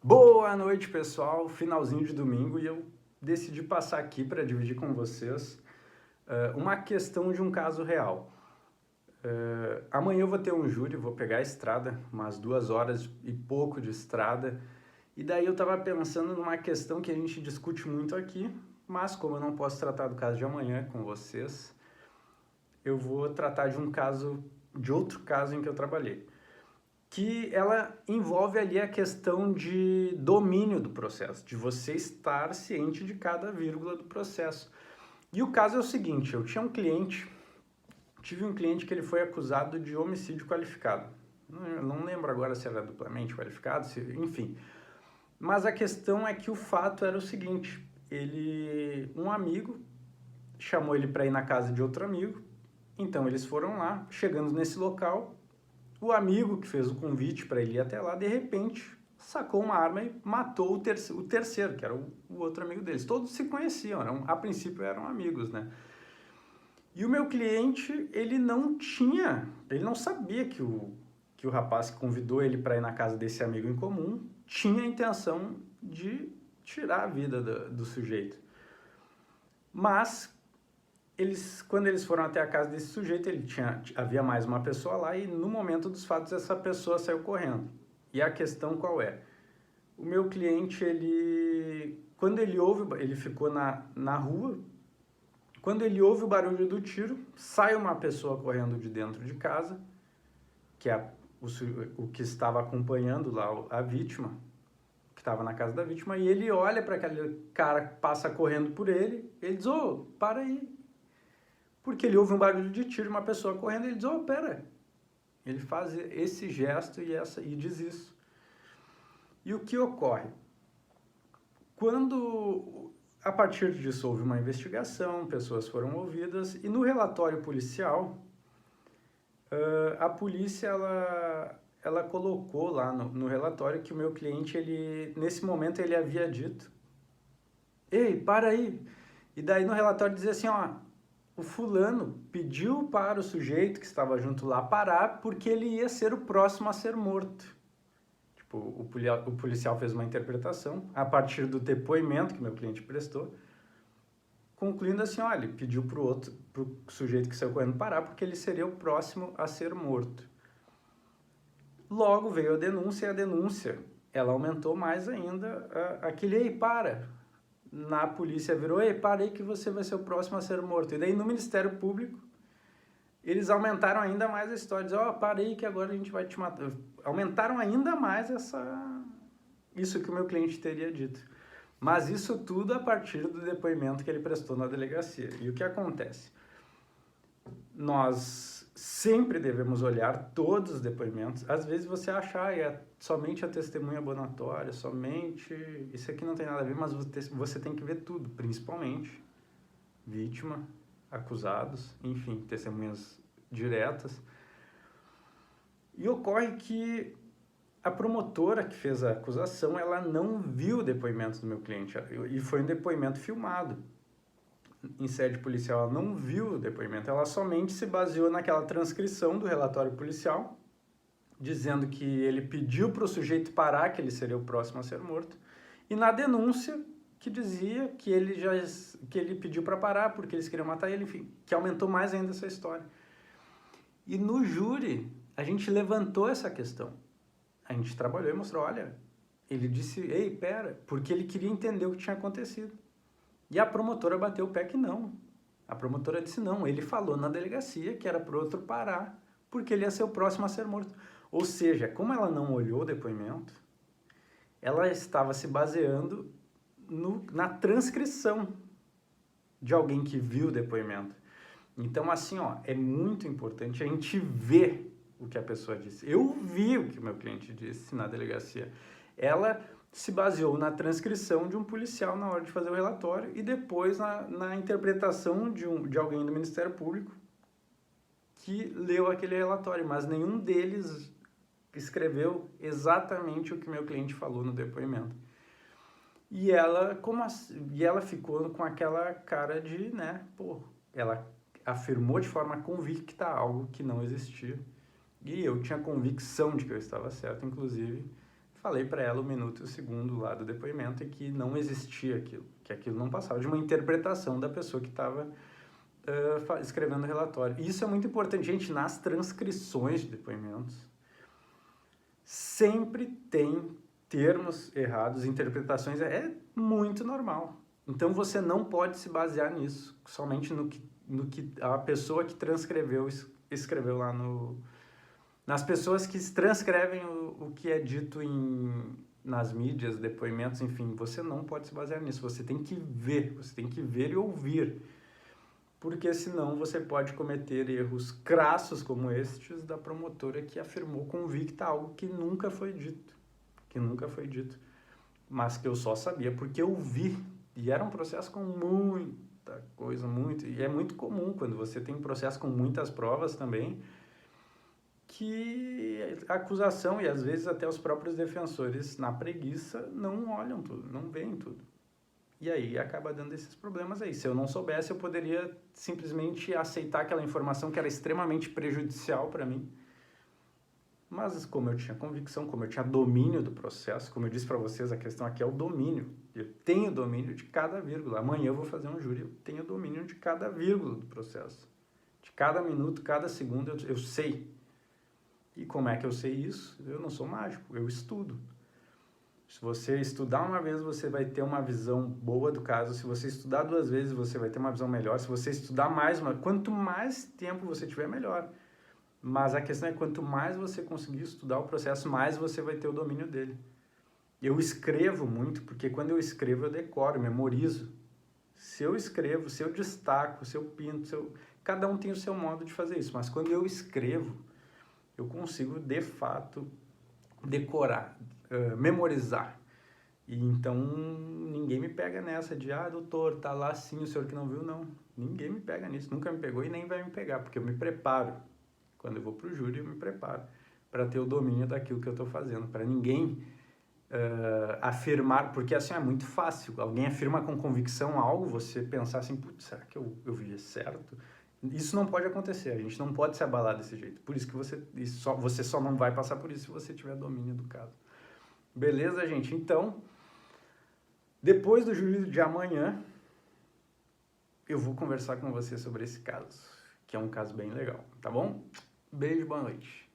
Boa noite, pessoal. Finalzinho de domingo e eu decidi passar aqui para dividir com vocês uma questão de um caso real. Amanhã eu vou ter um júri, vou pegar a estrada, umas 2 horas e pouco de estrada, e daí eu estava pensando numa questão que a gente discute muito aqui, mas como eu não posso tratar do caso de amanhã com vocês, eu vou tratar de outro caso em que eu trabalhei, que ela envolve ali a questão de domínio do processo, de você estar ciente de cada vírgula do processo. E o caso é o seguinte, tive um cliente que ele foi acusado de homicídio qualificado. Não lembro agora se era duplamente qualificado, enfim. Mas a questão é que o fato era o seguinte, um amigo chamou ele para ir na casa de outro amigo, então eles foram lá, chegando nesse local, o amigo que fez o convite para ele ir até lá, de repente, sacou uma arma e matou o terceiro, que era o outro amigo deles. Todos se conheciam, a princípio eram amigos, né? E o meu cliente, ele não sabia que o rapaz que convidou ele para ir na casa desse amigo em comum tinha a intenção de tirar a vida do sujeito. Mas quando eles foram até a casa desse sujeito, havia mais uma pessoa lá e no momento dos fatos essa pessoa saiu correndo. E a questão qual é? O meu cliente, quando ele ficou na rua, quando ele ouve o barulho do tiro, sai uma pessoa correndo de dentro de casa, que é o que estava acompanhando lá a vítima, que estava na casa da vítima, e ele olha para aquele cara que passa correndo por ele, ele diz, ô, para aí. Porque ele ouve um barulho de tiro, uma pessoa correndo, ele diz, ô, pera. Ele faz esse gesto e diz isso. E o que ocorre? A partir disso, houve uma investigação, pessoas foram ouvidas, e no relatório policial, a polícia, ela colocou lá no relatório que o meu cliente, nesse momento, ele havia dito, ei, para aí. E daí no relatório dizia assim, ó, o fulano pediu para o sujeito que estava junto lá parar porque ele ia ser o próximo a ser morto. Tipo, o policial fez uma interpretação a partir do depoimento que meu cliente prestou, concluindo assim, olha, ele pediu pro sujeito que saiu correndo parar porque ele seria o próximo a ser morto. Logo veio a denúncia e a denúncia, ela aumentou mais ainda aquele, ei, para! Na polícia virou, ei, para aí que você vai ser o próximo a ser morto. E daí no Ministério Público, eles aumentaram ainda mais a história, diz, ó, para aí que agora a gente vai te matar. Aumentaram ainda mais isso que o meu cliente teria dito. Mas isso tudo a partir do depoimento que ele prestou na delegacia. E o que acontece? Nós sempre devemos olhar todos os depoimentos. Às vezes você acha, é somente a testemunha abonatória, somente... Isso aqui não tem nada a ver, mas você tem que ver tudo, principalmente vítima, acusados, enfim, testemunhas diretas. E ocorre que a promotora que fez a acusação, ela não viu o depoimento do meu cliente, e foi um depoimento filmado. Em sede policial, ela não viu o depoimento, ela somente se baseou naquela transcrição do relatório policial, dizendo que ele pediu para o sujeito parar, que ele seria o próximo a ser morto, e na denúncia que dizia que ele pediu para parar porque eles queriam matar ele, enfim, que aumentou mais ainda essa história. E no júri, a gente levantou essa questão. A gente trabalhou e mostrou, olha, ele disse, ei, pera, porque ele queria entender o que tinha acontecido. E a promotora bateu o pé que não. A promotora disse não, ele falou na delegacia que era para o outro parar, porque ele ia ser o próximo a ser morto. Ou seja, como ela não olhou o depoimento, ela estava se baseando na transcrição de alguém que viu o depoimento. Então, assim, ó, é muito importante a gente ver o que a pessoa disse. Eu vi o que o meu cliente disse na delegacia. Ela se baseou na transcrição de um policial na hora de fazer o relatório e depois na interpretação de alguém do Ministério Público que leu aquele relatório, mas nenhum deles escreveu exatamente o que meu cliente falou no depoimento. E ela ficou com aquela cara de, né, pô, ela afirmou de forma convicta algo que não existia. E eu tinha convicção de que eu estava certo, inclusive falei para ela o minuto e o segundo lá do depoimento e que não existia aquilo, que aquilo não passava de uma interpretação da pessoa que estava escrevendo o relatório. E isso é muito importante, gente, nas transcrições de depoimentos, sempre tem termos errados, interpretações, é muito normal. Então você não pode se basear nisso, somente no que a pessoa que transcreveu escreveu lá nas pessoas que transcrevem o que é dito nas mídias, depoimentos, enfim, você não pode se basear nisso, você tem que ver e ouvir, porque senão você pode cometer erros crassos como estes da promotora que afirmou convicta algo que nunca foi dito, mas que eu só sabia porque eu vi, e era um processo com muita coisa, e é muito comum quando você tem um processo com muitas provas também, que a acusação e às vezes até os próprios defensores na preguiça não olham tudo, não veem tudo. E aí acaba dando esses problemas aí. Se eu não soubesse, eu poderia simplesmente aceitar aquela informação que era extremamente prejudicial para mim. Mas como eu tinha convicção, como eu tinha domínio do processo, como eu disse para vocês, a questão aqui é o domínio. Eu tenho domínio de cada vírgula. Amanhã eu vou fazer um júri, eu tenho domínio de cada vírgula do processo. De cada minuto, cada segundo, eu sei. E como é que eu sei isso? Eu não sou mágico, eu estudo. Se você estudar uma vez, você vai ter uma visão boa do caso. Se você estudar 2 vezes, você vai ter uma visão melhor. Se você estudar mais, quanto mais tempo você tiver, melhor. Mas a questão é quanto mais você conseguir estudar o processo, mais você vai ter o domínio dele. Eu escrevo muito, porque quando eu escrevo, eu decoro, memorizo. Se eu escrevo, se eu destaco, se eu pinto, cada um tem o seu modo de fazer isso. Mas quando eu escrevo, eu consigo, de fato, decorar, memorizar. E então, ninguém me pega nessa de, doutor, tá lá sim, o senhor que não viu, não. Ninguém me pega nisso, nunca me pegou e nem vai me pegar, porque eu me preparo. Quando eu vou pro júri, eu me preparo para ter o domínio daquilo que eu estou fazendo, para ninguém afirmar, porque assim é muito fácil, alguém afirma com convicção algo, você pensar assim, putz, será que eu vi certo? Isso não pode acontecer, a gente não pode se abalar desse jeito, por isso que você só não vai passar por isso se você tiver domínio do caso. Beleza, gente? Então, depois do juízo de amanhã, eu vou conversar com você sobre esse caso, que é um caso bem legal, tá bom? Beijo, boa noite.